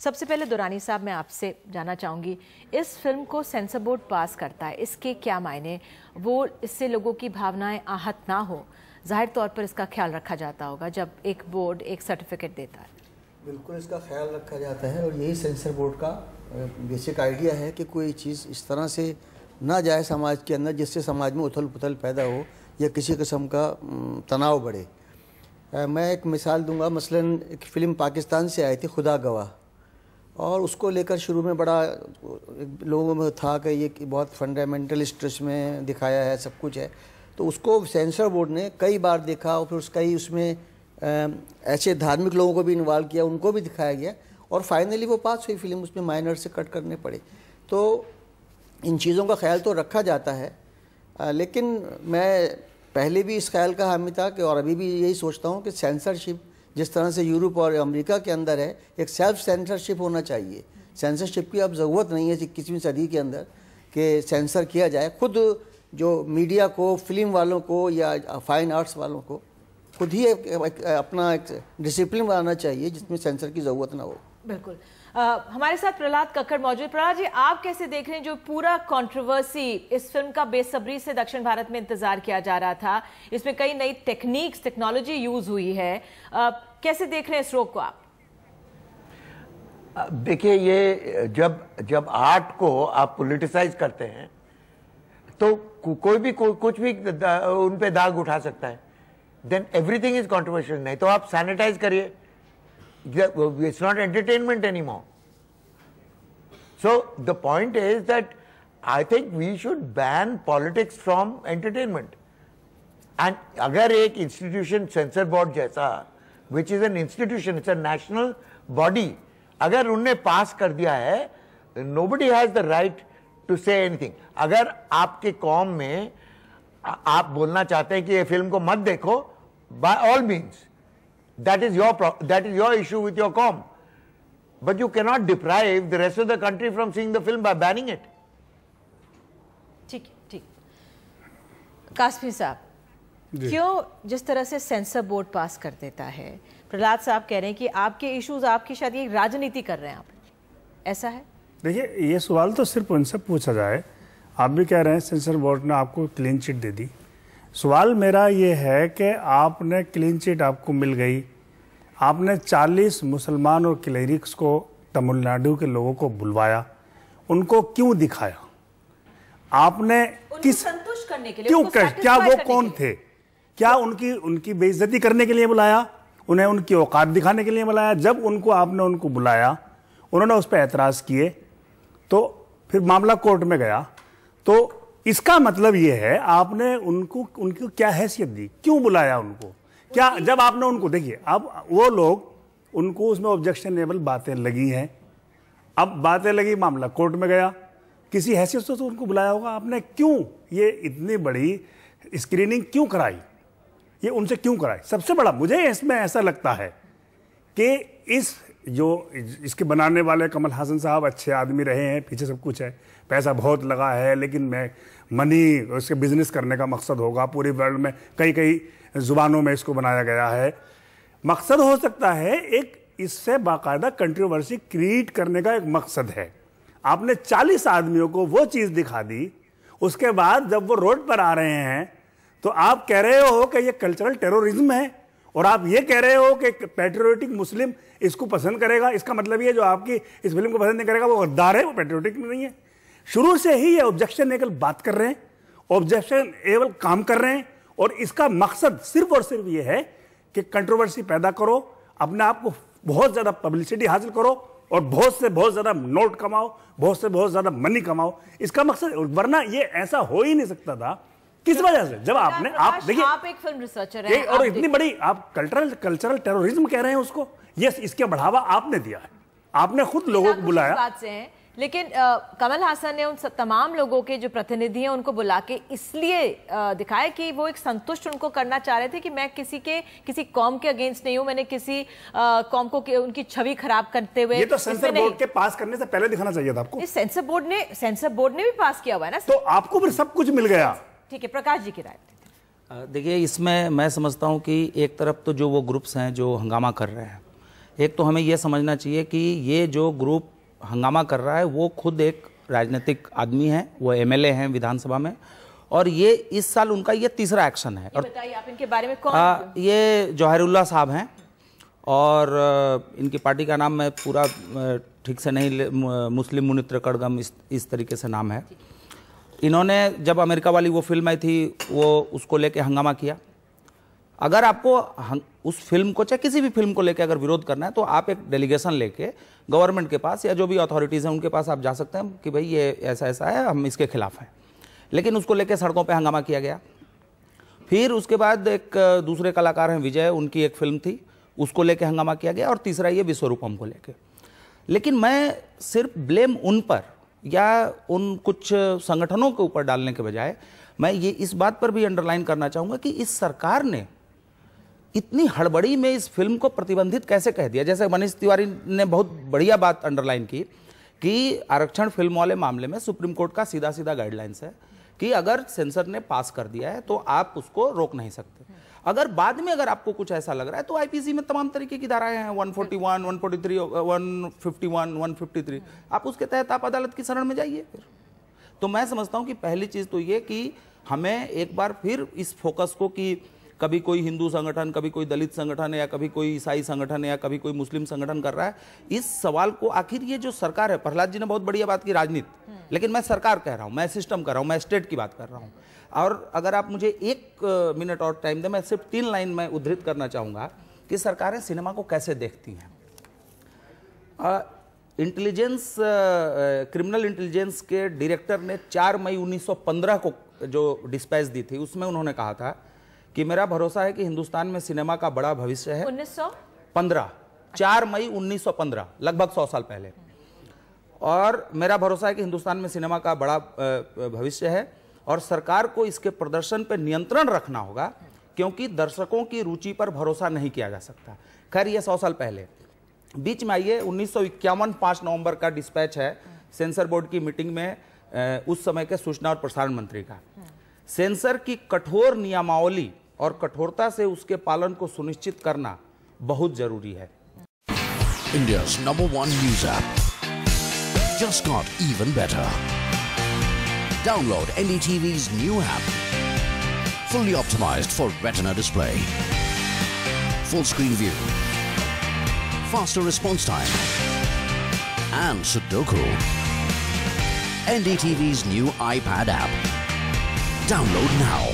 सबसे पहले दुरानी साहब, मैं आपसे जानना चाहूँगी, इस फिल्म को सेंसर बोर्ड पास करता है, इसके क्या मायने? वो इससे लोगों की भावनाएं आहत ना हो, जाहिर तौर पर इसका ख्याल रखा जाता होगा जब एक बोर्ड एक सर्टिफिकेट देता है। बिल्कुल इसका ख्याल रखा जाता है और यही सेंसर बोर्ड का बेसिक आइडिया है कि कोई चीज़ इस तरह से ना जाए समाज के अंदर जिससे समाज में उथल पुथल पैदा हो या किसी किस्म का तनाव बढ़े। मैं एक मिसाल दूंगा, मसलन एक फ़िल्म पाकिस्तान से आई थी खुदा गवाह, और उसको लेकर शुरू में बड़ा लोगों में था कि ये बहुत फंडामेंटलिस्ट में दिखाया है, सब कुछ है। तो उसको सेंसर बोर्ड ने कई बार देखा और फिर उसमें ऐसे धार्मिक लोगों को भी इन्वॉल्व किया, उनको भी दिखाया गया और फाइनली वो पास हुई फिल्म। उसमें माइनर से कट करने पड़े। तो इन चीज़ों का ख्याल तो रखा जाता है, लेकिन मैं पहले भी इस ख्याल का हामी था कि और अभी भी यही सोचता हूँ कि सेंसरशिप जिस तरह से यूरोप और अमेरिका के अंदर है, एक सेल्फ सेंसरशिप होना चाहिए। सेंसरशिप की अब ज़रूरत नहीं है 21वीं सदी के अंदर कि सेंसर किया जाए। खुद जो मीडिया को, फिल्म वालों को या फाइन आर्ट्स वालों को खुद ही अपना एक डिसिप्लिन बनाना चाहिए जिसमें सेंसर की ज़रूरत ना हो। बिल्कुल। हमारे साथ प्रहलाद कक्कड़ मौजूद। प्रहलाद जी, आप कैसे देख रहे हैं जो पूरा कंट्रोवर्सी इस फिल्म का बेसब्री से दक्षिण भारत में इंतजार किया जा रहा था, इसमें कई नई टेक्नोलॉजी यूज हुई है, कैसे देख रहे हैं इस रोक को आप? देखिए, ये जब आर्ट को आप पॉलिटिसाइज करते हैं तो कोई भी कुछ भी उन पे दाग उठा सकता है, देन एवरीथिंग इज कंट्रोवर्शियल। नहीं तो आप सैनिटाइज करिए, it's not entertainment anymore. So the point is that I think we should ban politics from entertainment. And अगर एक institution सेंसर बोर्ड जैसा, which is an institution, it's a national body, अगर उनने पास कर दिया है, nobody has the right to say anything. अगर आपके कौम में आप बोलना चाहते हैं कि ये फिल्म को मत देखो, by all means, that is your issue with your com, but you cannot deprive the rest of the country from seeing the film by banning it. ठीक ठीक। कासमी साहब, क्यों जिस तरह से सेंसर बोर्ड पास कर देता है, प्रहलाद साहब कह रहे हैं कि आपके इश्यूज, आपकी शायद ये राजनीति कर रहे हैं आप, ऐसा है? देखिए, ये सवाल तो सिर्फ उनसे पूछा जाए। आप भी कह रहे हैं सेंसर बोर्ड ने आपको क्लीन चिट दे दी। सवाल मेरा ये है कि आपने क्लीन चिट आपको मिल गई, आपने 40 मुसलमान और क्लेरिक्स को, तमिलनाडु के लोगों को बुलवाया, उनको क्यों दिखाया? आपने किस संतुष्ट करने के लिए, क्यों कर, क्या वो कौन थे? क्या उनकी बेइज्जती करने के लिए बुलाया? उन्हें उनकी औकात दिखाने के लिए बुलाया? जब आपने उनको बुलाया, उन्होंने उस पर एतराज किए, तो फिर मामला कोर्ट में गया। तो इसका मतलब ये है आपने उनको क्या हैसियत दी, क्यों बुलाया उनको? क्या जब आपने उनको, देखिए अब वो लोग, उनको उसमें ऑब्जेक्शनेबल बातें लगी हैं, अब बातें लगी, मामला कोर्ट में गया, किसी हैसियत से तो उनको बुलाया होगा आपने। क्यों ये इतनी बड़ी स्क्रीनिंग क्यों कराई, ये उनसे क्यों कराई? सबसे बड़ा मुझे इसमें ऐसा लगता है कि इसके बनाने वाले कमल हासन साहब अच्छे आदमी रहे हैं, पीछे सब कुछ है, पैसा बहुत लगा है, लेकिन मनी उसके बिजनेस करने का मकसद होगा। पूरी वर्ल्ड में कई जुबानों में इसको बनाया गया है। मकसद हो सकता है एक इससे बाकायदा कंट्रोवर्सी क्रिएट करने का एक मकसद है। आपने 40 आदमियों को वो चीज़ दिखा दी, उसके बाद जब वो रोड पर आ रहे हैं तो आप कह रहे हो कि ये कल्चरल टेररिज्म है, और आप ये कह रहे हो कि पैट्रियोटिक मुस्लिम इसको पसंद करेगा। इसका मतलब ये जो आपकी इस फिल्म को पसंद नहीं करेगा वो गद्दार है, वो पैट्रियोटिक नहीं है। शुरू से ही ये ऑब्जेक्शन एबल बात कर रहे हैं, ऑब्जेक्शन एबल काम कर रहे हैं, और इसका मकसद सिर्फ और सिर्फ ये है कि कंट्रोवर्सी पैदा करो, अपने आप को बहुत ज़्यादा पब्लिसिटी हासिल करो और बहुत से बहुत ज़्यादा नोट कमाओ, बहुत से बहुत ज़्यादा मनी कमाओ। इसका मकसद, वरना ये ऐसा हो ही नहीं सकता था। किस वजह से? जब आप देखिए, आप एक फिल्म रिसर्चर हैं, और इतनी बड़ी आप कल्चरल टेररिज्म कह रहे हैं उसको, यस, इसके बढ़ावा आपने दिया है, आपने खुद लोगों को बुलाया। बात से हैं, लेकिन कमल हासन ने उन तमाम लोगों के जो प्रतिनिधि हैं उनको बुला के इसलिए दिखाया कि वो एक संतुष्ट उनको करना चाह रहे थे कि मैं किसी कौम के अगेंस्ट नहीं हूं, मैंने किसी कौम को उनकी छवि खराब करते हुए। ये तो सेंसर बोर्ड के पास करने से पहले दिखाना चाहिए था आपको। इस सेंसर बोर्ड ने भी पास किया हुआ है ना, तो आपको फिर सब कुछ मिल गया। ठीक है, प्रकाश जी की राय। देखिए, इसमें मैं समझता हूं कि एक तरफ तो जो वो ग्रुप्स हैं जो हंगामा कर रहे हैं, एक तो हमें यह समझना चाहिए कि ये जो ग्रुप हंगामा कर रहा है वो खुद एक राजनीतिक आदमी है, वो एमएलए हैं विधानसभा में, और ये इस साल उनका ये तीसरा एक्शन है। और बताइए आप इनके बारे में कौन? ये जौहरुल्लाह साहब हैं और इनकी पार्टी का नाम मैं पूरा ठीक से नहीं, मुस्लिम मुनित्र कड़गम इस तरीके से नाम है। इन्होंने जब अमेरिका वाली वो फिल्म आई थी वो उसको लेके हंगामा किया। अगर आपको उस फिल्म को चाहे किसी भी फिल्म को लेके अगर विरोध करना है तो आप एक डेलीगेशन लेके गवर्नमेंट के पास या जो भी अथॉरिटीज़ हैं उनके पास आप जा सकते हैं कि भाई ये ऐसा ऐसा है, हम इसके खिलाफ हैं। लेकिन उसको लेके सड़कों पे हंगामा किया गया। फिर उसके बाद एक दूसरे कलाकार हैं विजय, उनकी एक फिल्म थी, उसको लेके हंगामा किया गया। और तीसरा ये विश्वरूपम को लेके। लेकिन मैं सिर्फ ब्लेम उन पर या उन कुछ संगठनों के ऊपर डालने के बजाय मैं ये इस बात पर भी अंडरलाइन करना चाहूँगा कि इस सरकार ने इतनी हड़बड़ी में इस फिल्म को प्रतिबंधित कैसे कह दिया। जैसे मनीष तिवारी ने बहुत बढ़िया बात अंडरलाइन की कि आरक्षण फिल्म वाले मामले में सुप्रीम कोर्ट का सीधा सीधा गाइडलाइंस है कि अगर सेंसर ने पास कर दिया है तो आप उसको रोक नहीं सकते। अगर बाद में अगर आपको कुछ ऐसा लग रहा है तो आईपीसी में तमाम तरीके की धाराएं हैं, 141, 143, 151, 153, आप उसके तहत आप अदालत की शरण में जाइए। फिर तो मैं समझता हूं कि पहली चीज तो ये कि हमें एक बार फिर इस फोकस को कि कभी कोई हिंदू संगठन, कभी कोई दलित संगठन या कभी कोई ईसाई संगठन या कभी कोई मुस्लिम संगठन कर रहा है, इस सवाल को आखिर ये जो सरकार है, प्रहलाद जी ने बहुत बढ़िया बात की राजनीति, लेकिन मैं सरकार कह रहा हूं, मैं सिस्टम कर रहा हूं, मैं स्टेट की बात कर रहा हूं। और अगर आप मुझे 1 मिनट और टाइम दें, मैं सिर्फ 3 लाइन में उद्धृत करना चाहूंगा कि सरकारें सिनेमा को कैसे देखती हैं। इंटेलिजेंस, क्रिमिनल इंटेलिजेंस के डायरेक्टर ने 4 मई 1915 को जो डिस्पैच दी थी उसमें उन्होंने कहा था कि मेरा भरोसा है कि हिंदुस्तान में सिनेमा का बड़ा भविष्य है। 1915, 4 मई 1915, लगभग 100 साल पहले। और मेरा भरोसा है कि हिंदुस्तान में सिनेमा का बड़ा भविष्य है और सरकार को इसके प्रदर्शन पर नियंत्रण रखना होगा क्योंकि दर्शकों की रुचि पर भरोसा नहीं किया जा सकता। खैर ये 100 साल पहले। बीच में आइए 1951 5 नवंबर का डिस्पैच है सेंसर बोर्ड की मीटिंग में उस समय के सूचना और प्रसारण मंत्री का। सेंसर की कठोर नियमावली और कठोरता से उसके पालन को सुनिश्चित करना बहुत जरूरी है। India's #1 news app just got even better. Download NDTV's new app. Fully optimized for retina display. Full screen view. Faster response time. And Sudoku. NDTV's new iPad app. Download now.